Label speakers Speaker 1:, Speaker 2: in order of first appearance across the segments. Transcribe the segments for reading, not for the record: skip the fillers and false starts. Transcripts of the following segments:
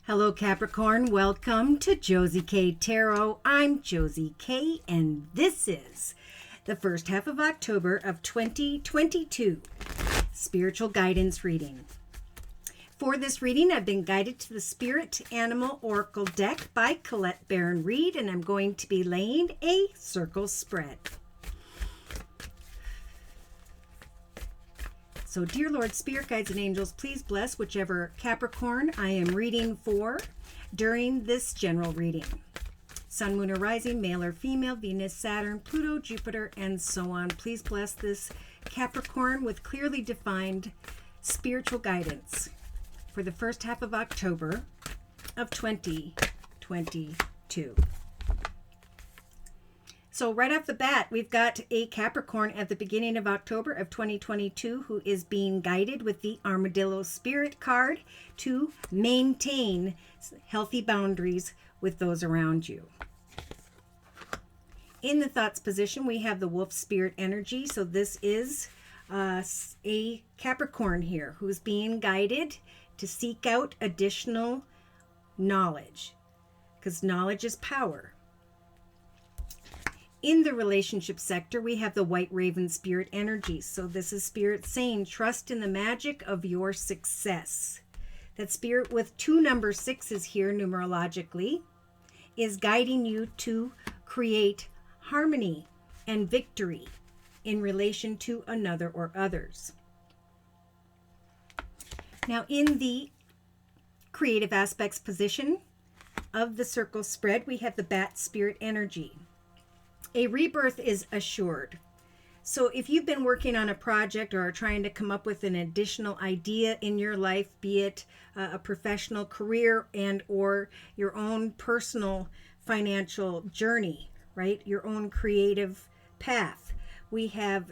Speaker 1: Hello Capricorn, welcome to Josie K Tarot. I'm Josie K and this is the first half of October of 2022 spiritual guidance reading. For this reading, I've been guided to the Spirit Animal Oracle deck by Colette Baron Reed, and I'm going to be laying a circle spread. So, dear Lord, Spirit Guides and Angels, please bless whichever Capricorn I am reading for during this general reading. Sun, Moon, or Rising, male or female, Venus, Saturn, Pluto, Jupiter, and so on. Please bless this Capricorn with clearly defined spiritual guidance for the first half of October of 2022. So right off the bat, we've got a Capricorn at the beginning of October of 2022 who is being guided with the Armadillo Spirit card to maintain healthy boundaries with those around you. In the Thoughts position, we have the Wolf Spirit energy. So this is a Capricorn here who's being guided to seek out additional knowledge, because knowledge is power. In the relationship sector, we have the White Raven Spirit energy. So this is Spirit saying, trust in the magic of your success. That Spirit with two number sixes here numerologically is guiding you to create harmony and victory in relation to another or others. Now, in the creative aspects position of the circle spread, we have the Bat Spirit energy. A rebirth is assured. So if you've been working on a project or are trying to come up with an additional idea in your life, be it a professional career and or your own personal financial journey, right? Your own creative path, we have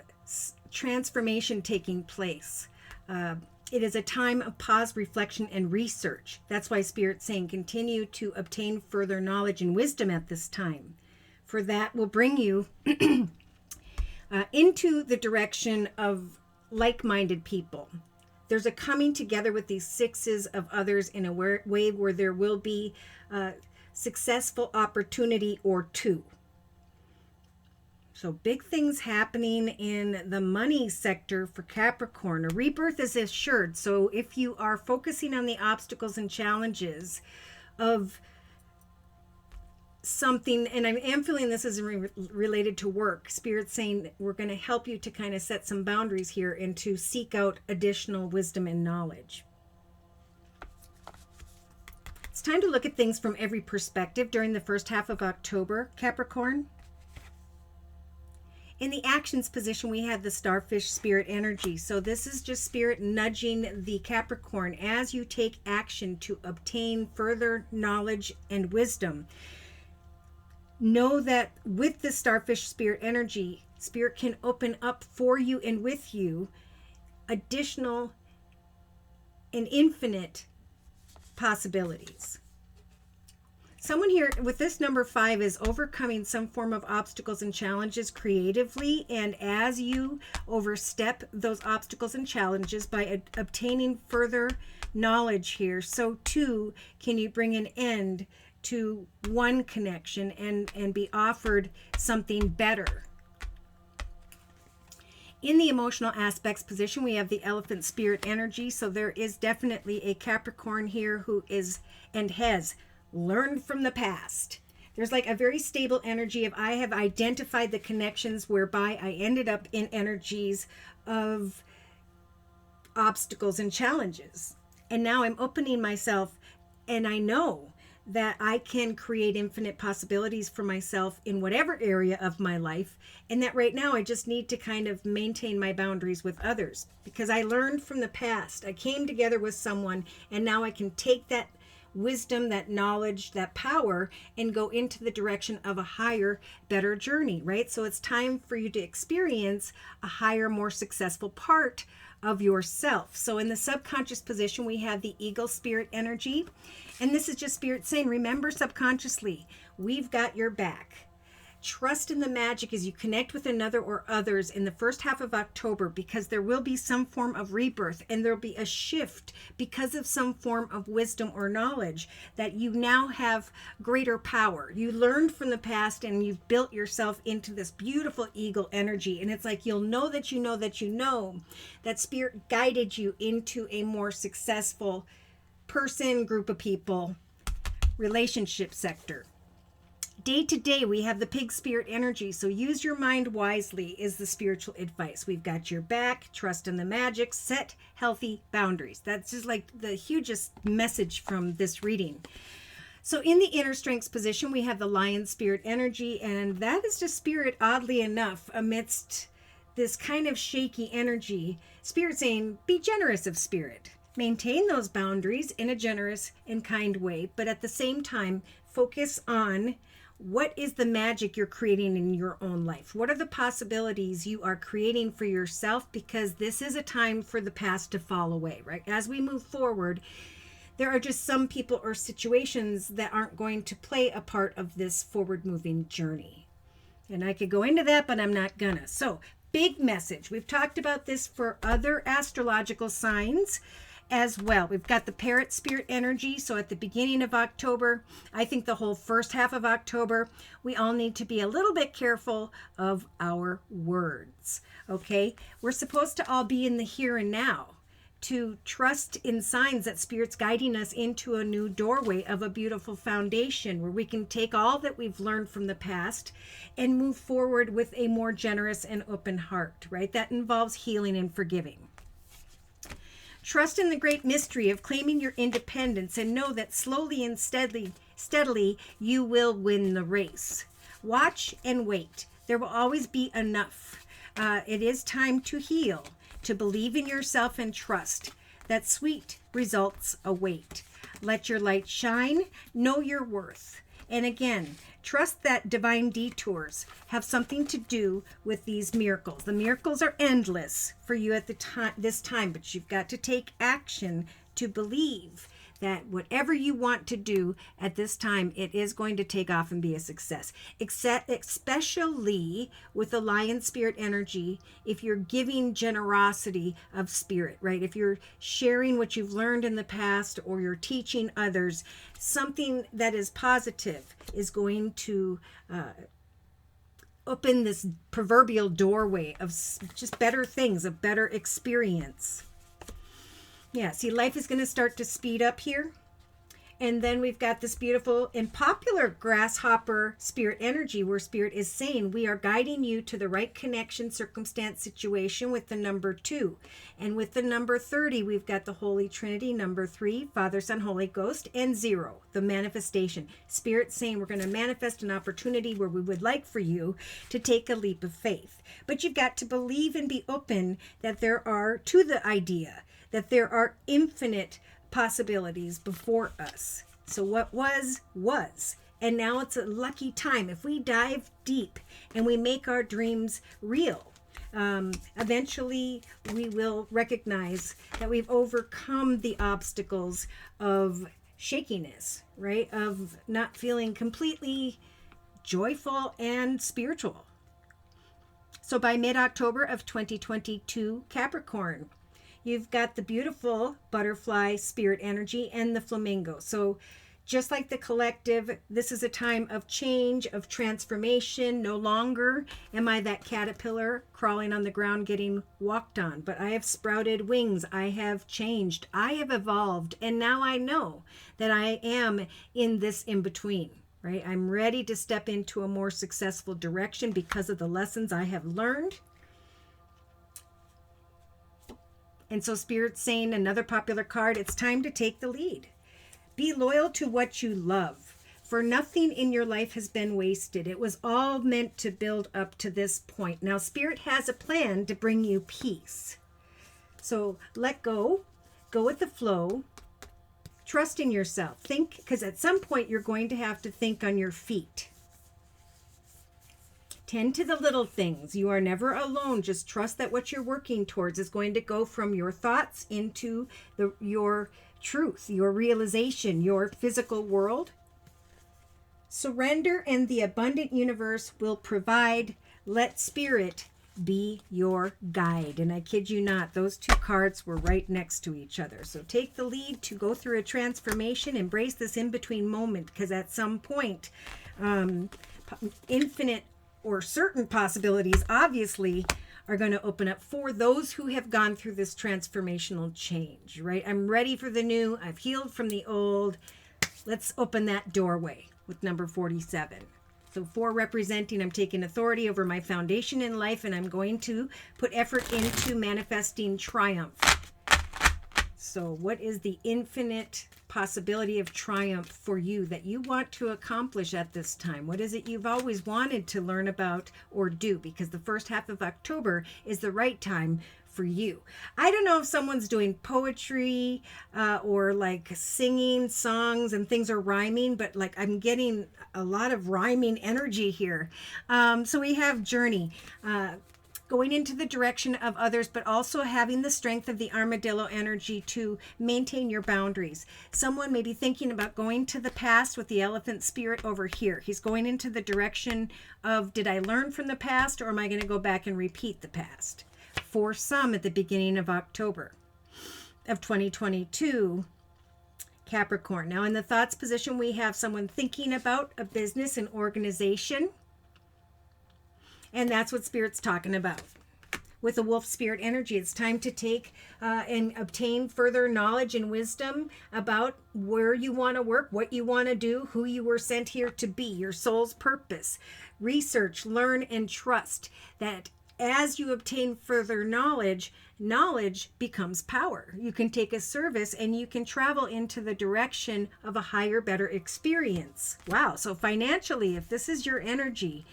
Speaker 1: transformation taking place. It is a time of pause, reflection, and research. That's why Spirit's saying continue to obtain further knowledge and wisdom at this time. For that will bring you into the direction of like-minded people. There's a coming together with these sixes of others in a way where there will be a successful opportunity or two. So big things happening in the money sector for Capricorn. A rebirth is assured. So if you are focusing on the obstacles and challenges of something, and I am feeling this is related to work, Spirit's saying we're going to help you to kind of set some boundaries here and to seek out additional wisdom and knowledge. It's time to look at things from every perspective during the first half of October, Capricorn. In the actions position, we have the Starfish Spirit energy. So this is just Spirit nudging the Capricorn as you take action to obtain further knowledge and wisdom. Know that with the Starfish Spirit energy, Spirit can open up for you and with you additional and infinite possibilities. Someone here with this number 5 is overcoming some form of obstacles and challenges creatively, and as you overstep those obstacles and challenges by obtaining further knowledge here, so too can you bring an end to one connection and be offered something better. In the emotional aspects position, we have the Elephant Spirit energy. So there is definitely a Capricorn here who is and has learned from the past. There's like a very stable energy of I have identified the connections whereby I ended up in energies of obstacles and challenges. And now I'm opening myself, and I know that I can create infinite possibilities for myself in whatever area of my life, and that right now I just need to kind of maintain my boundaries with others because I learned from the past. I came together with someone, and now I can take that wisdom, that knowledge, that power, and go into the direction of a higher, better journey, right? So it's time for you to experience a higher, more successful part of yourself. So in the subconscious position, we have the Eagle Spirit energy. And this is just Spirit saying, remember subconsciously, we've got your back. trust in the magic as you connect with another or others in the first half of October, because there will be some form of rebirth and there'll be a shift because of some form of wisdom or knowledge that you now have greater power. You learned from the past and you've built yourself into this beautiful eagle energy. And it's like you'll know that you know that you know that Spirit guided you into a more successful person, group of people, relationship sector. Day to day, we have the pig spirit energy. So use your mind wisely is the spiritual advice. We've got your back, trust in the magic, set healthy boundaries. That's just like the hugest message from this reading. So in the inner strengths position, we have the lion spirit energy. And that is just Spirit, oddly enough, amidst this kind of shaky energy. Spirit saying, be generous of spirit. Maintain those boundaries in a generous and kind way. But at the same time, focus on what is the magic you're creating in your own life? What are the possibilities you are creating for yourself? Because this is a time for the past to fall away, right? As we move forward, there are just some people or situations that aren't going to play a part of this forward moving journey. And I could go into that, but I'm not gonna. So, big message. We've talked about this for other astrological signs as well. We've got the parrot spirit energy. So at the beginning of October, I think the whole first half of October, we all need to be a little bit careful of our words. Okay. We're supposed to all be in the here and now, to trust in signs that Spirit's guiding us into a new doorway of a beautiful foundation where we can take all that we've learned from the past and move forward with a more generous and open heart, right? That involves healing and forgiving. Trust in the great mystery of claiming your independence and know that slowly and steadily you will win the race. Watch and wait. There will always be enough. It is time to heal, to believe in yourself and trust that sweet results await. Let your light shine. Know your worth. And again, trust that divine detours have something to do with these miracles. The miracles are endless for you at this time, but you've got to take action to believe that whatever you want to do at this time, it is going to take off and be a success. Especially with the lion spirit energy, if you're giving generosity of spirit, right? If you're sharing what you've learned in the past or you're teaching others, something that is positive is going to open this proverbial doorway of just better things, of better experience. Yeah, see, life is going to start to speed up here. And then we've got this beautiful and popular grasshopper spirit energy where Spirit is saying we are guiding you to the right connection, circumstance, situation with the number 2. And with the number 30, we've got the Holy Trinity, number 3, Father, Son, Holy Ghost, and 0, the manifestation. Spirit saying we're going to manifest an opportunity where we would like for you to take a leap of faith. But you've got to believe and be open that there are, to the idea, that there are infinite possibilities before us. So what was. And now it's a lucky time. If we dive deep and we make our dreams real, eventually we will recognize that we've overcome the obstacles of shakiness, right? Of not feeling completely joyful and spiritual. So by mid-October of 2022, Capricorn, you've got the beautiful butterfly spirit energy and the flamingo. So just like the collective, this is a time of change, of transformation. No longer am I that caterpillar crawling on the ground getting walked on, but I have sprouted wings. I have changed. I have evolved. And now I know that I am in this in-between, right? I'm ready to step into a more successful direction because of the lessons I have learned. And so Spirit's saying, another popular card, it's time to take the lead. Be loyal to what you love, for nothing in your life has been wasted. It was all meant to build up to this point. Now, Spirit has a plan to bring you peace. So let go with the flow, trust in yourself. Think, because at some point you're going to have to think on your feet. Tend to the little things. You are never alone. Just trust that what you're working towards is going to go from your thoughts into your truth, your realization, your physical world. Surrender and the abundant universe will provide. Let spirit be your guide. And I kid you not, those two cards were right next to each other. So take the lead to go through a transformation. Embrace this in-between moment, because at some point, infinite or certain possibilities obviously are going to open up for those who have gone through this transformational change, right? I'm ready for the new. I've healed from the old. Let's open that doorway with number 47. So 4 representing I'm taking authority over my foundation in life, and I'm going to put effort into manifesting triumph. So what is the infinite possibility of triumph for you that you want to accomplish at this time? What is it you've always wanted to learn about or do? Because the first half of October is the right time for you. I don't know if someone's doing poetry or like singing songs and things are rhyming, but like I'm getting a lot of rhyming energy here. So we have journey, going into the direction of others, but also having the strength of the armadillo energy to maintain your boundaries. Someone may be thinking about going to the past with the elephant spirit over here. He's going into the direction of, did I learn from the past, or am I going to go back and repeat the past? For some, at the beginning of October of 2022, Capricorn. Now in the thoughts position, we have someone thinking about a business and organization. And that's what Spirit's talking about. With the wolf spirit energy, it's time to take and obtain further knowledge and wisdom about where you want to work, what you want to do, who you were sent here to be, your soul's purpose. Research, learn, and trust that as you obtain further knowledge, knowledge becomes power. You can take a service and you can travel into the direction of a higher, better experience. Wow. So financially, if this is your energy,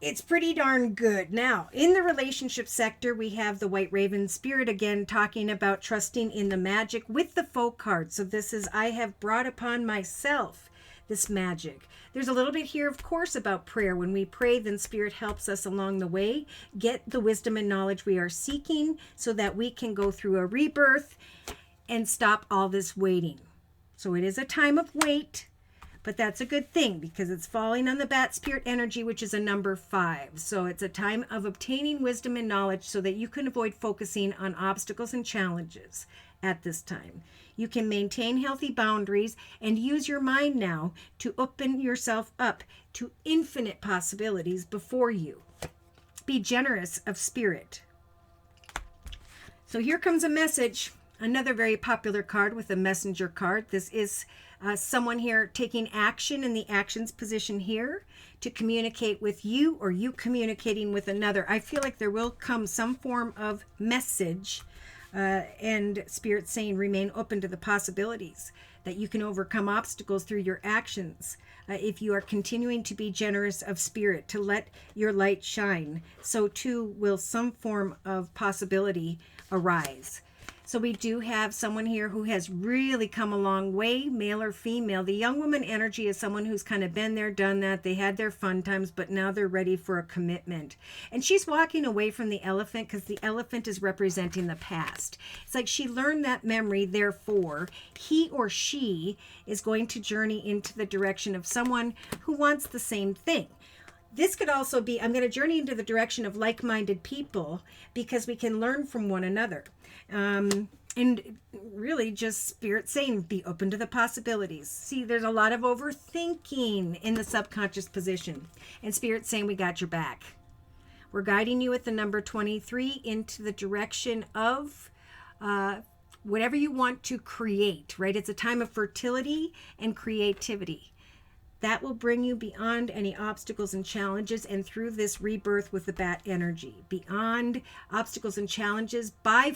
Speaker 1: it's pretty darn good. Now, in the relationship sector, we have the White Raven Spirit again talking about trusting in the magic with the folk card. So this is, I have brought upon myself this magic. There's a little bit here, of course, about prayer. When we pray, then Spirit helps us along the way, get the wisdom and knowledge we are seeking so that we can go through a rebirth and stop all this waiting. So it is a time of wait, but that's a good thing because it's falling on the Bat Spirit energy, which is a number 5. So it's a time of obtaining wisdom and knowledge so that you can avoid focusing on obstacles and challenges at this time. You can maintain healthy boundaries and use your mind now to open yourself up to infinite possibilities before you. Be generous of spirit. So here comes a message. Another very popular card with a messenger card. This is someone here taking action in the actions position here to communicate with you, or you communicating with another. I feel like there will come some form of message and Spirit saying remain open to the possibilities that you can overcome obstacles through your actions. If you are continuing to be generous of spirit, to let your light shine, so too will some form of possibility arise. So we do have someone here who has really come a long way, male or female. The young woman energy is someone who's kind of been there, done that. They had their fun times, but now they're ready for a commitment. And she's walking away from the elephant because the elephant is representing the past. It's like she learned that memory, therefore, he or she is going to journey into the direction of someone who wants the same thing. This could also be, I'm going to journey into the direction of like-minded people because we can learn from one another. And really just Spirit saying, be open to the possibilities. See, there's a lot of overthinking in the subconscious position. And Spirit saying, we got your back. We're guiding you with the number 23 into the direction of whatever you want to create, right? It's a time of fertility and creativity. That will bring you beyond any obstacles and challenges and through this rebirth with the Bat energy. Beyond obstacles and challenges by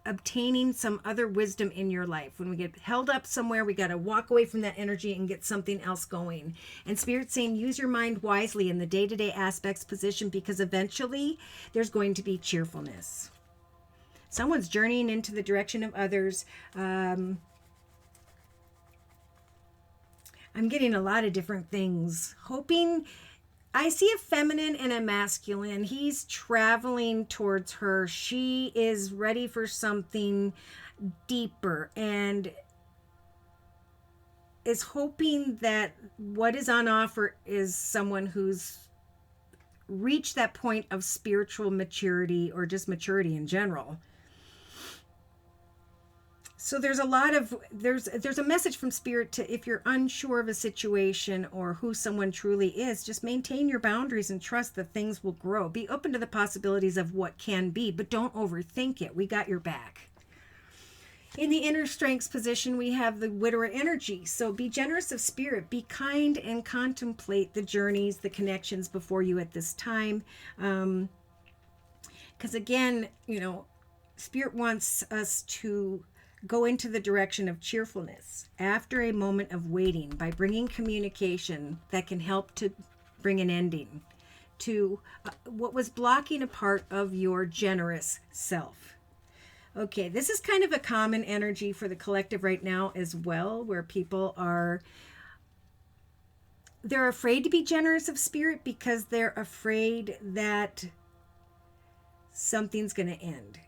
Speaker 1: obtaining some other wisdom in your life. When we get held up somewhere, we got to walk away from that energy and get something else going. And Spirit saying, use your mind wisely in the day-to-day aspects position because eventually there's going to be cheerfulness. Someone's journeying into the direction of others. I'm getting a lot of different things. Hoping, I see a feminine and a masculine. He's traveling towards her. She is ready for something deeper. And is hoping that what is on offer is someone who's reached that point of spiritual maturity or just maturity in general. So there's a message from Spirit to, if you're unsure of a situation or who someone truly is, just maintain your boundaries and trust that things will grow. Be open to the possibilities of what can be, but don't overthink it. We got your back. In the inner strengths position, we have the widower energy. So be generous of spirit, be kind, and contemplate the journeys, the connections before you at this time. Because again, Spirit wants us to go into the direction of cheerfulness after a moment of waiting by bringing communication that can help to bring an ending to what was blocking a part of your generous self. Okay, this is kind of a common energy for the collective right now as well, where people they're afraid to be generous of spirit because they're afraid that something's going to end,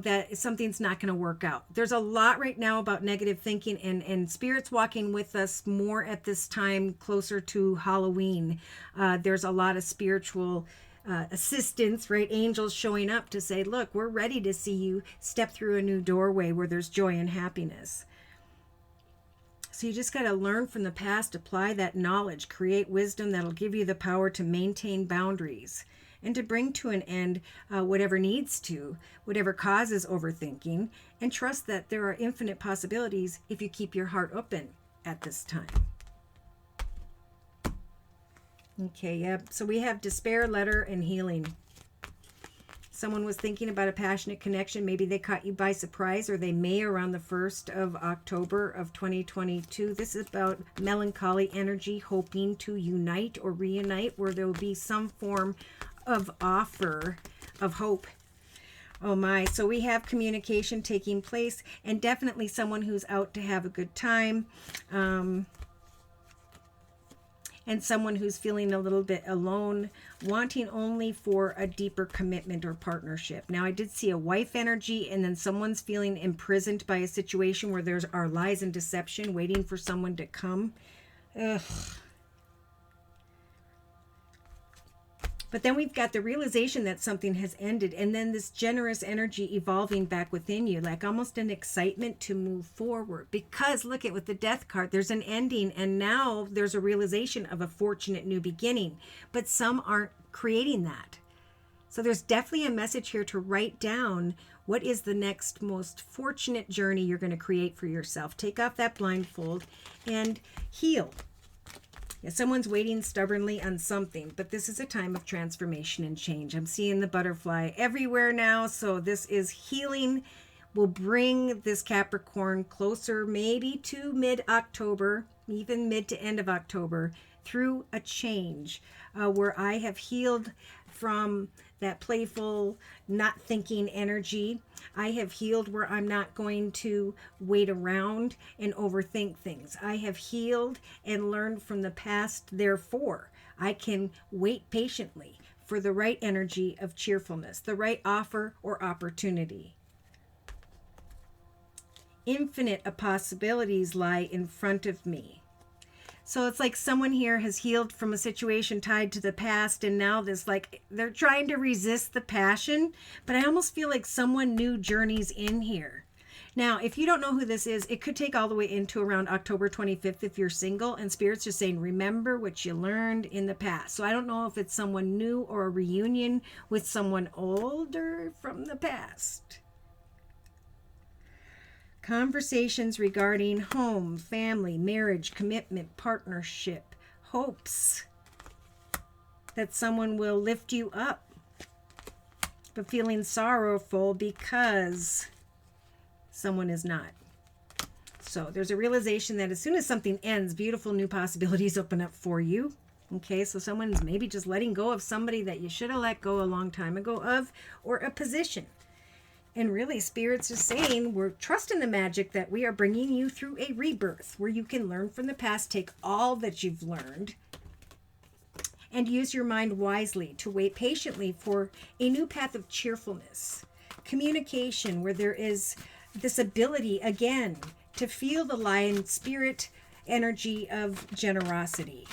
Speaker 1: that something's not going to work out. There's a lot right now about negative thinking, and Spirit's walking with us more at this time, closer to Halloween. There's a lot of spiritual assistance, right? Angels showing up to say, look, we're ready to see you step through a new doorway where there's joy and happiness. So you just got to learn from the past, apply that knowledge, create wisdom that'll give you the power to maintain boundaries and to bring to an end whatever causes overthinking, and trust that there are infinite possibilities if you keep your heart open at this time. Okay, yep. So we have despair, letter, and healing. Someone was thinking about a passionate connection. Maybe they caught you by surprise, or they may around the 1st of October of 2022. This is about melancholy energy, hoping to unite or reunite, where there will be some form of offer of hope. Oh my. So we have communication taking place, and definitely someone who's out to have a good time. And someone who's feeling a little bit alone, wanting only for a deeper commitment or partnership. Now, I did see a wife energy, and then someone's feeling imprisoned by a situation where there are lies and deception, waiting for someone to come. Ugh. But then we've got the realization that something has ended, and then this generous energy evolving back within you, like almost an excitement to move forward. Because look at with the death card, there's an ending, and now there's a realization of a fortunate new beginning. But some aren't creating that. So there's definitely a message here to write down what is the next most fortunate journey you're going to create for yourself. Take off that blindfold and heal. Yeah, someone's waiting stubbornly on something, but this is a time of transformation and change. I'm seeing the butterfly everywhere now, so this is healing. Will bring this Capricorn closer maybe to mid-October, even mid to end of October, through a change where I have healed from that playful, not thinking energy. I have healed where I'm not going to wait around and overthink things. I have healed and learned from the past. Therefore, I can wait patiently for the right energy of cheerfulness, the right offer or opportunity. Infinite possibilities lie in front of me. So it's like someone here has healed from a situation tied to the past, and now this, like, they're trying to resist the passion, but I almost feel like someone new journeys in here. Now, if you don't know who this is, it could take all the way into around October 25th if you're single, and Spirit's just saying, remember what you learned in the past. So I don't know if it's someone new or a reunion with someone older from the past. Conversations regarding home, family, marriage, commitment, partnership, hopes that someone will lift you up, but feeling sorrowful because someone is not. So there's a realization that as soon as something ends, beautiful new possibilities open up for you. Okay, so someone's maybe just letting go of somebody that you should have let go a long time ago of, or a position. And really, Spirit's just saying, we're trusting the magic that we are bringing you through a rebirth where you can learn from the past, take all that you've learned, and use your mind wisely to wait patiently for a new path of cheerfulness. Communication, where there is this ability, again, to feel the lion spirit energy of generosity.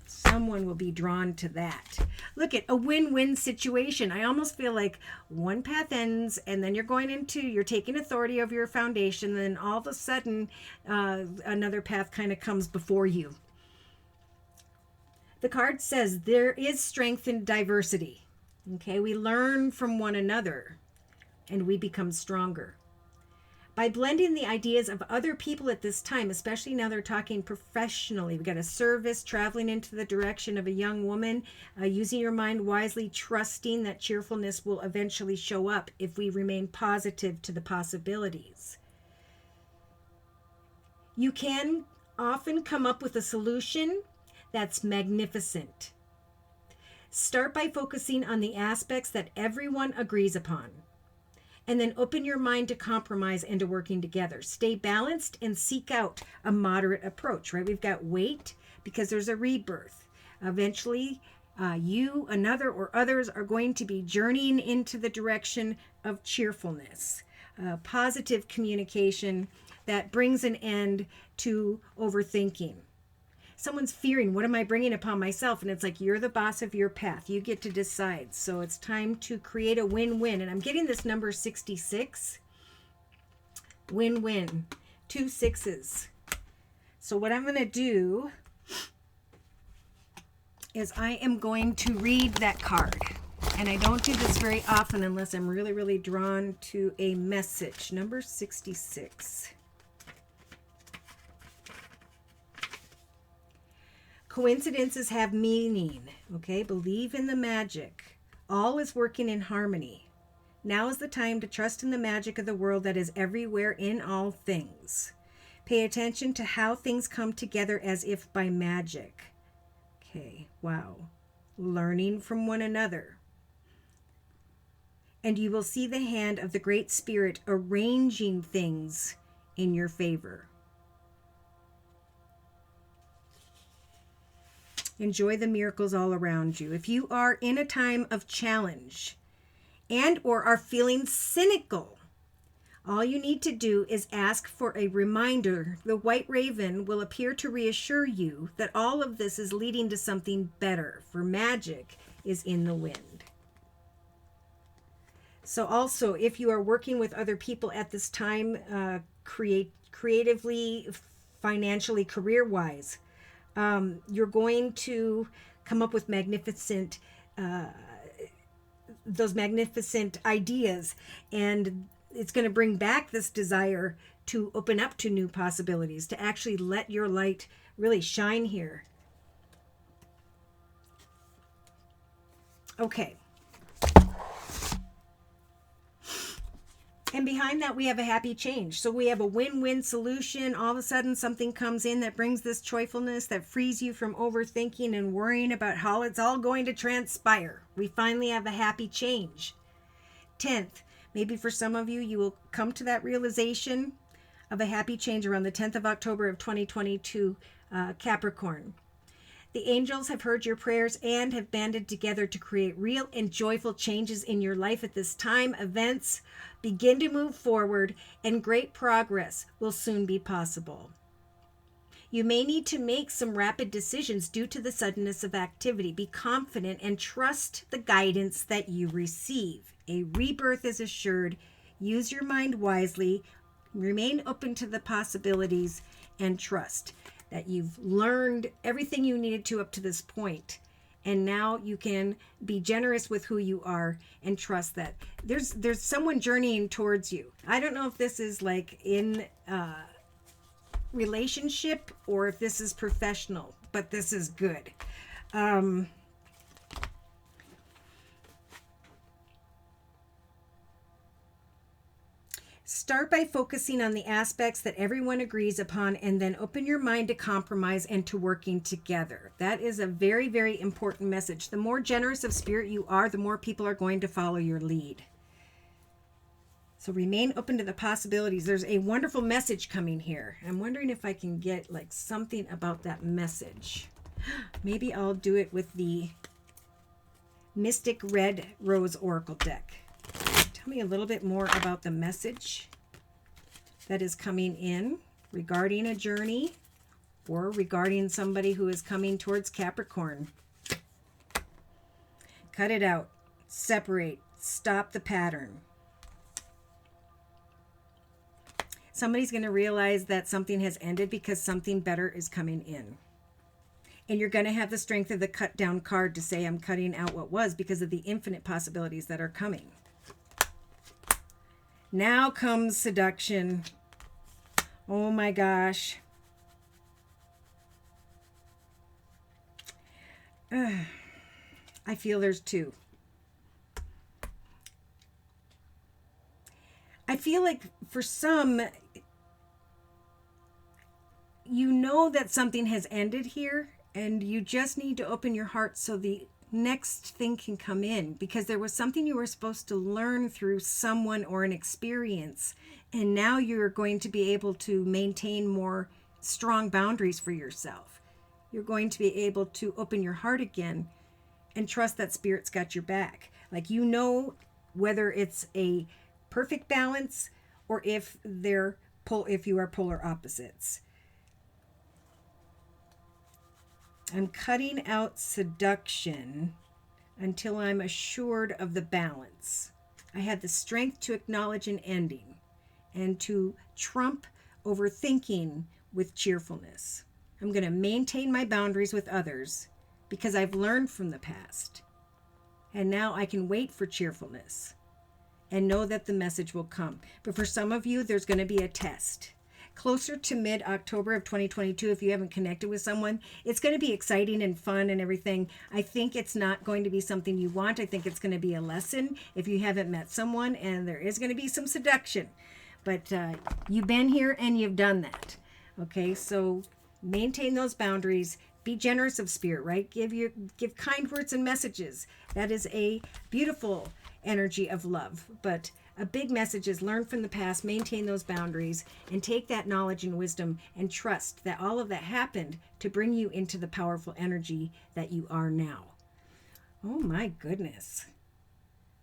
Speaker 1: Someone will be drawn to that. Look at a win-win situation. I almost feel like one path ends and then you're taking authority over your foundation. Then all of a sudden, another path kind of comes before you. The card says there is strength in diversity. Okay, we learn from one another and we become stronger. By blending the ideas of other people at this time, especially now they're talking professionally. We got a service traveling into the direction of a young woman, using your mind wisely, trusting that cheerfulness will eventually show up if we remain positive to the possibilities. You can often come up with a solution that's magnificent. Start by focusing on the aspects that everyone agrees upon. And then open your mind to compromise and to working together. Stay balanced and seek out a moderate approach, right? We've got wait because there's a rebirth. Eventually, you, another, or others are going to be journeying into the direction of cheerfulness, positive communication that brings an end to overthinking. Someone's fearing, what am I bringing upon myself? And it's like, you're the boss of your path. You get to decide. So it's time to create a win-win. And I'm getting this number 66. Win-win. 2 6s. So what I'm going to do is I am going to read that card. And I don't do this very often unless I'm really, really drawn to a message. Number 66. Coincidences have meaning, okay? Believe in the magic. All is working in harmony. Now is the time to trust in the magic of the world that is everywhere in all things. Pay attention to how things come together as if by magic. Okay, wow. Learning from one another. And you will see the hand of the Great Spirit arranging things in your favor. Enjoy the miracles all around you. If you are in a time of challenge and or are feeling cynical, all you need to do is ask for a reminder. The white raven will appear to reassure you that all of this is leading to something better, for magic is in the wind. So also, if you are working with other people at this time, creatively, financially, career-wise, you're going to come up with those magnificent ideas, and it's going to bring back this desire to open up to new possibilities, to actually let your light really shine here. Okay. And behind that, we have a happy change. So we have a win-win solution. All of a sudden, something comes in that brings this joyfulness, that frees you from overthinking and worrying about how it's all going to transpire. We finally have a happy change. 10th, maybe for some of you, you will come to that realization of a happy change around the 10th of October of 2022, Capricorn. The angels have heard your prayers and have banded together to create real and joyful changes in your life at this time. Events begin to move forward, and great progress will soon be possible. You may need to make some rapid decisions due to the suddenness of activity. Be confident and trust the guidance that you receive. A rebirth is assured. Use your mind wisely. Remain open to the possibilities and trust that you've learned everything you needed to up to this point. And now you can be generous with who you are and trust that there's someone journeying towards you. I don't know if this is like in relationship or if this is professional, but this is good. Start by focusing on the aspects that everyone agrees upon, and then open your mind to compromise and to working together. That is a very, very important message. The more generous of spirit you are, the more people are going to follow your lead. So remain open to the possibilities. There's a wonderful message coming here. I'm wondering if I can get like something about that message. Maybe I'll do it with the Mystic Red Rose Oracle deck. Tell me a little bit more about the message that is coming in. regarding a journey or regarding somebody who is coming towards Capricorn. Cut it out. Separate. Stop the pattern. Somebody's going to realize that something has ended because something better is coming in. And you're going to have the strength of the cut down card to say, I'm cutting out what was, because of the infinite possibilities that are coming. Now comes seduction. Oh my gosh. I feel there's two. I feel like for some, you know that something has ended here, and you just need to open your heart so the next thing can come in, because there was something you were supposed to learn through someone or an experience, and now you're going to be able to maintain more strong boundaries for yourself. You're going to be able to open your heart again and trust that Spirit's got your back. Like, you know, whether it's a perfect balance or if you are polar opposites. I'm cutting out seduction until I'm assured of the balance. I had the strength to acknowledge an ending and to trump overthinking with cheerfulness. I'm going to maintain my boundaries with others because I've learned from the past. And now I can wait for cheerfulness and know that the message will come. But for some of you, there's going to be a test. Closer to mid-October of 2022, if you haven't connected with someone, it's going to be exciting and fun and everything. I think it's not going to be something you want. I think it's going to be a lesson if you haven't met someone, and there is going to be some seduction. But you've been here and you've done that. Okay, so maintain those boundaries. Be generous of Spirit, right? Give kind words and messages. That is a beautiful energy of love. But a big message is learn from the past, maintain those boundaries, and take that knowledge and wisdom and trust that all of that happened to bring you into the powerful energy that you are now. Oh my goodness.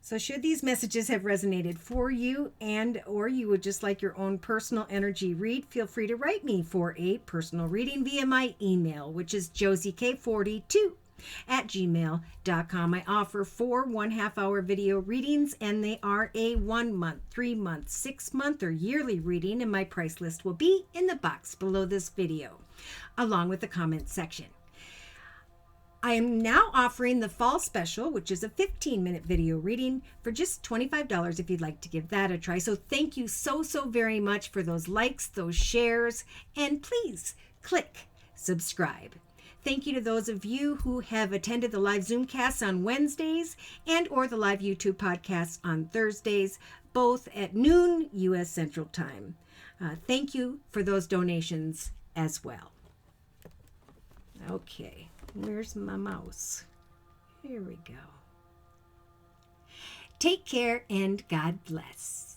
Speaker 1: So should these messages have resonated for you, and or you would just like your own personal energy read, feel free to write me for a personal reading via my email, which is josiek42@gmail.com. I offer 4 1/2-hour video readings, and they are a 1 month, 3 month, 6 month, or yearly reading, and my price list will be in the box below this video, along with the comment section. I am now offering the fall special, which is a 15-minute video reading for just $25 if you'd like to give that a try. So thank you so very much for those likes, those shares, and please click subscribe. Thank you to those of you who have attended the live Zoomcasts on Wednesdays and or the live YouTube podcasts on Thursdays, both at noon U.S. Central Time. Thank you for those donations as well. Okay. Where's my mouse? Here we go. Take care and God bless.